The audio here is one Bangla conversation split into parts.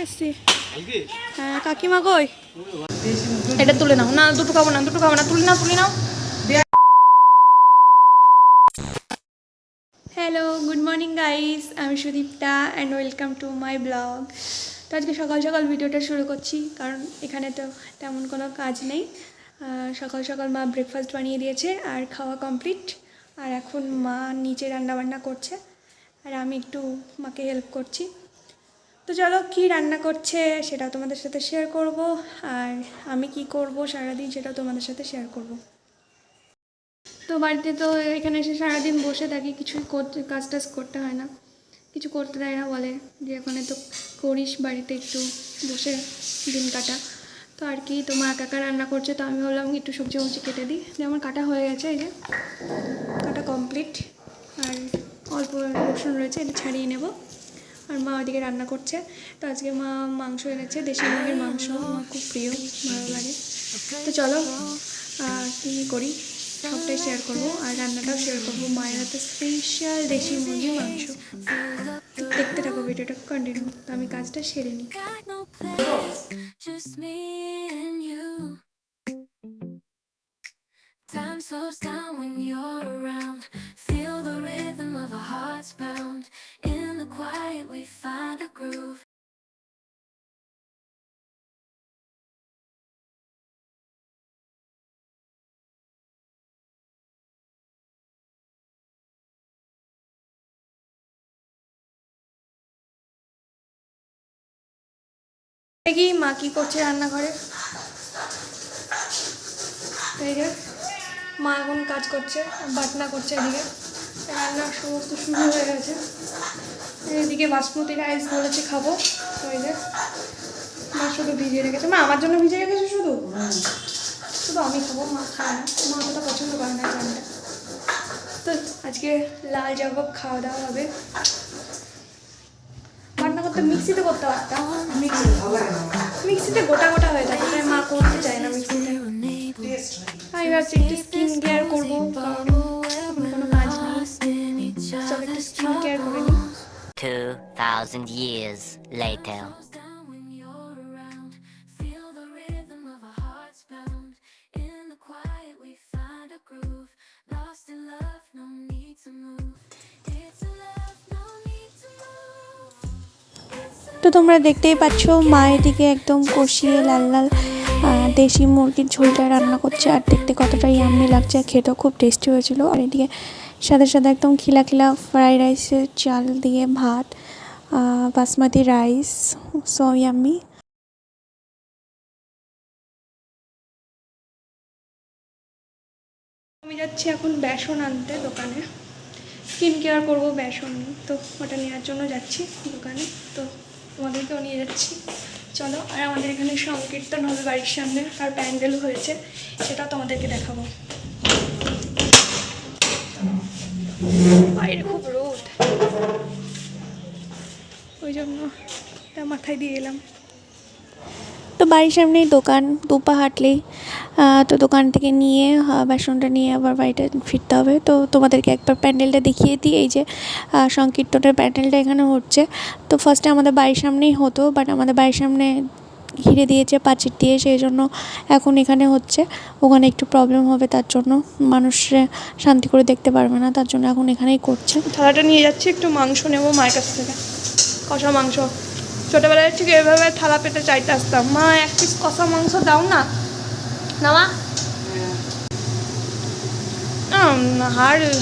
এসছি। হ্যাঁ কাকিমা কই? এটা তুলে নাও না, দুটো খাবো না, দুটো খাবো না, তুলে নাও তুলে নাও। হ্যালো, গুড মর্নিং গাইস, আমি Sudipta and welcome to my blog. তো আজকে সকাল সকাল ভিডিওটা শুরু করছি, কারণ এখানে তো তেমন কোনো কাজ নেই। সকাল সকাল মা ব্রেকফাস্ট বানিয়ে দিয়েছে আর খাওয়া কমপ্লিট। আর এখন মা নিচে রান্নাবান্না করছে আর আমি একটু মাকে হেল্প করছি। তো চলো কী রান্না করছে সেটাও তোমাদের সাথে শেয়ার করব, আর আমি কি করব সারাদিন সেটাও তোমাদের সাথে শেয়ার করব। তো বাড়িতে তো এখানে এসে সারাদিন বসে থাকি, কিছুই কাজ টাজ করতে হয় না, কিছু করতে দেয় না, বলে যে এখানে তো করিস বাড়িতে একটু বসে দিন কাটা। তো আর কি, তো মা কাকা রান্না করছে, তো আমি ভাবলাম একটু সবজি মবজি কেটে দিই। যেমন কাটা হয়ে গেছে, এই যে কাটা কমপ্লিট, আর অল্প রসুন রয়েছে, এটা ছাড়িয়ে নেব। আর মা ওইদিকে রান্না করছে। তো আজকে মা মাংস এনেছে, দেশি মুরগির মাংস, আমার খুব প্রিয়, ভালো লাগে। তো চলো কী করি সবটাই শেয়ার করবো, আর রান্নাটাও শেয়ার করবো, মায়ের হাতে স্পেশাল দেশি মুরগির মাংস। তো দেখতে থাকো ভিডিওটা কন্টিনিউ। তো আমি কাজটা সেরে নিই। Time slows down when you're around. Feel the rhythm of our hearts pound. In the quiet we find a groove. দেখি মা কি করছে রান্নাঘরে। এই যে মা এখন কাজ করছে, বাটনা করছে, এদিকে রান্না সমস্ত শুরু হয়ে গেছে। এদিকে বাসমতি রাইস বলেছে খাবো, তো এই যে মা শুধু ভিজিয়ে রেখেছে। মা আমার জন্য ভিজিয়ে রেখেছে শুধু, শুধু আমি খাবো, মা খায় না, মা অতটা পছন্দ করে না চানটা। তো আজকে লাল জবাব খাওয়া দাওয়া হবে। রান্না করতে মিক্সিতে করতে পারতাম, মিক্সিতে গোটা গোটা হয়ে থাকে, তাই মা করতে চায় না মিক্সিতে। আমি ভাবছি একটু স্কিন কেয়ার করবো, কারণ কোনো কাজ নেই, চলো একটু স্কিন কেয়ার করে নিই। 2000 years later. তো তোমরা দেখতেই পাচ্ছ মা এদিকে একদম কষিয়ে লাল লাল দেশি মুরগির ঝোলটা রান্না করছে, আর দেখতে কতটা ইয়াম্মি লাগছে, খেতেও খুব টেস্টি হয়েছিল। আর এদিকে সাদা সাদা একদম খিলা খিলা ফ্রাইড রাইসের চাল দিয়ে ভাত, বাসমতি রাইস, সো ইয়াম্মি। আমি যাচ্ছি এখন বেসন আনতে দোকানে, স্কিন কেয়ার করবো বেসন, তো ওটা নেওয়ার জন্য যাচ্ছি দোকানে। তো তোমাদেরকেও নিয়ে যাচ্ছি, চলো। আর আমাদের এখানে সংকীর্তন হবে বাড়ির সামনে, আর প্যান্ডেল হয়েছে, সেটাও তোমাদেরকে দেখাবো। বাইরে খুব রোদ, ওই জন্য মাথায় দিয়ে এলাম। তো বাড়ির সামনেই দোকান, দুপা হাঁটলেই, তো দোকান থেকে নিয়ে বেসনটা নিয়ে আবার বাড়িতে ফিরতে হবে। তো তোমাদেরকে একবার প্যান্ডেলটা দেখিয়ে দিই। এই যে সংকীর্তনের প্যান্ডেলটা এখানে হচ্ছে। তো ফার্স্টে আমাদের বাড়ির সামনেই হতো, বাট আমাদের বাড়ির সামনে ঘিরে দিয়েছে প্রাচীর দিয়ে, সেই জন্য এখন এখানে হচ্ছে। ওখানে একটু প্রবলেম হবে, তার জন্য মানুষরা শান্তি করে দেখতে পারবে না, তার জন্য এখন এখানেই করছে। থালাটা নিয়ে যাচ্ছি, একটু মাংস নেবো মায়ের কাছ থেকে, কষা মাংস। ছোটোবেলায় ঠিক এভাবে থালা পেতে চাইতে আসতাম, মা এক পিস কষা মাংস দাও না, না মা,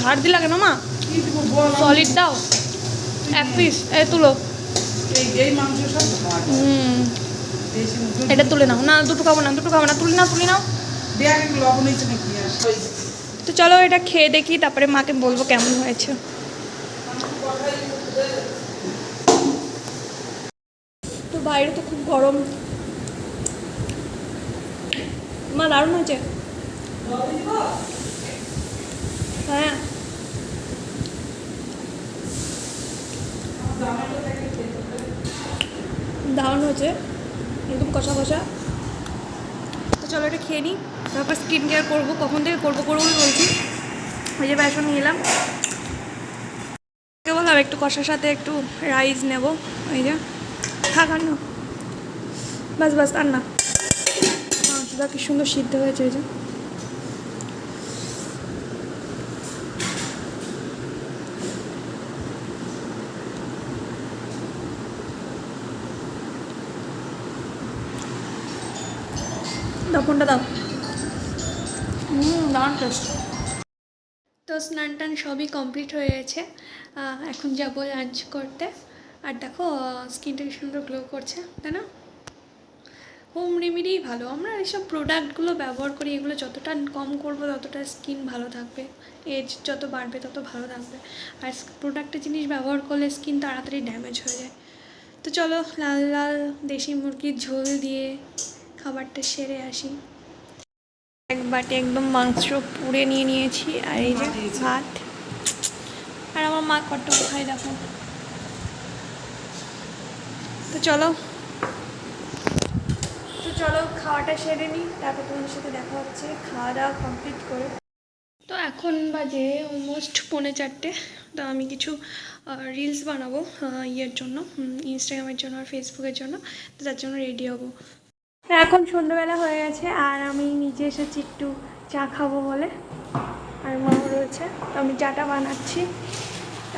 হাড় দিলা কেন মা, সলিড দাও এক পিস, এ তুলো। এটা তুলে নাও না, দুটো খাবো না, দুটো খাবো না, তুলে নাও তুলে নাও। তো চলো এটা খেয়ে দেখি, তারপরে মাকে বলবো কেমন হয়েছে। তো বাইরে তো খুব গরম, মা দারুণ হয়েছে। হ্যাঁ দারুণ হয়েছে, একদম কষা কষা। তো চলো এটা খেয়ে নিই, তারপর স্কিন কেয়ার করবো। কখন থেকে করবো করবো বলছি। ওই যে বেসন নিয়ে এলাম, বললাম একটু কষার সাথে একটু রাইস নেব, এই যে খাখানো বাস বাস আর না, মাংসটা কি সুন্দর সিদ্ধ হয়েছে এই যে। দাও ফোনটা দাও। দারুণ টেস্ট। তো স্নান টান সবই কমপ্লিট হয়ে গেছে, এখন যাবো লাঞ্চ করতে। আর দেখো স্কিনটা কি সুন্দর গ্লো করছে, তাই না? হোম রেমেডিই ভালো, আমরা এইসব প্রোডাক্টগুলো ব্যবহার করি, এগুলো যতটা কম করবো ততটা স্কিন ভালো থাকবে, এজ যত বাড়বে তত ভালো থাকবে। আর প্রোডাক্টের জিনিস ব্যবহার করলে স্কিন তাড়াতাড়ি ড্যামেজ হয়ে যায়। তো চলো লাল লাল দেশি মুরগির ঝোল দিয়ে খাবারটা সেরে আসি। এক বাটি একদম মাংস পুড়ে নিয়ে নিয়েছি, আর এই যে ভাত। আর আমার মা কত খায় দেখো। তো চলো খাওয়াটা সেরে নিই, তারপর তোমাদের সাথে দেখা হচ্ছে খাওয়া দাওয়া কমপ্লিট করে। তো এখন বাজে অলমোস্ট 3:45। তো আমি কিছু রিলস বানাবো ইয়ের জন্য, ইনস্টাগ্রামের জন্য আর ফেসবুকের জন্য। তো তার জন্য রেডি হবো। এখন সন্ধ্যাবেলা হয়ে গেছে আর আমি নিজে এসেছি একটু চা খাবো বলে, আর মাও রয়েছে। তো আমি চাটা বানাচ্ছি,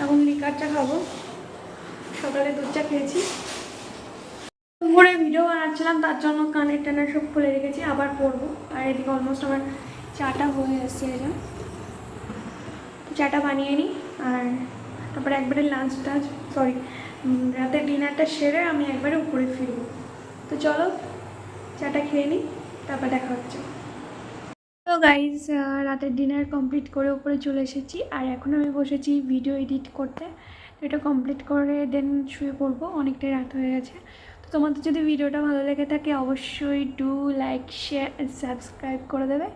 এখন লিকার চা খাবো। সকালে দুধ চা খেয়েছি। দুপুরে ভিডিও বানাচ্ছিলাম, তার জন্য কানের টানের সব খুলে রেখেছি, আবার পরবো। আর এদিকে অলমোস্ট আমার চাটা হয়ে এসছে, এটা চাটা বানিয়ে নিই। আর তারপরে একবারে রাতের ডিনারটা সেরে আমি একবারে উপরে ফিরবো। তো চলো চাটা খেয়ে নিই, তারপর দেখা হচ্ছে। তো গাইজ রাতের ডিনার কমপ্লিট করে উপরে চলে এসেছি, আর এখন আমি বসেছি ভিডিও এডিট করতে। তো এটা কমপ্লিট করে দেন শুয়ে পড়বো, অনেকটাই রাত হয়ে গেছে। তো তোমাদের যদি ভিডিওটা ভালো লেগে থাকে অবশ্যই লাইক শেয়ার সাবস্ক্রাইব করে দেবে।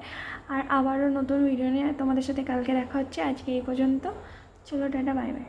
আর আবারও নতুন ভিডিও নিয়ে তোমাদের সাথে কালকে দেখা হচ্ছে। আজকে এই পর্যন্ত, চলো টাটা বাই বাই।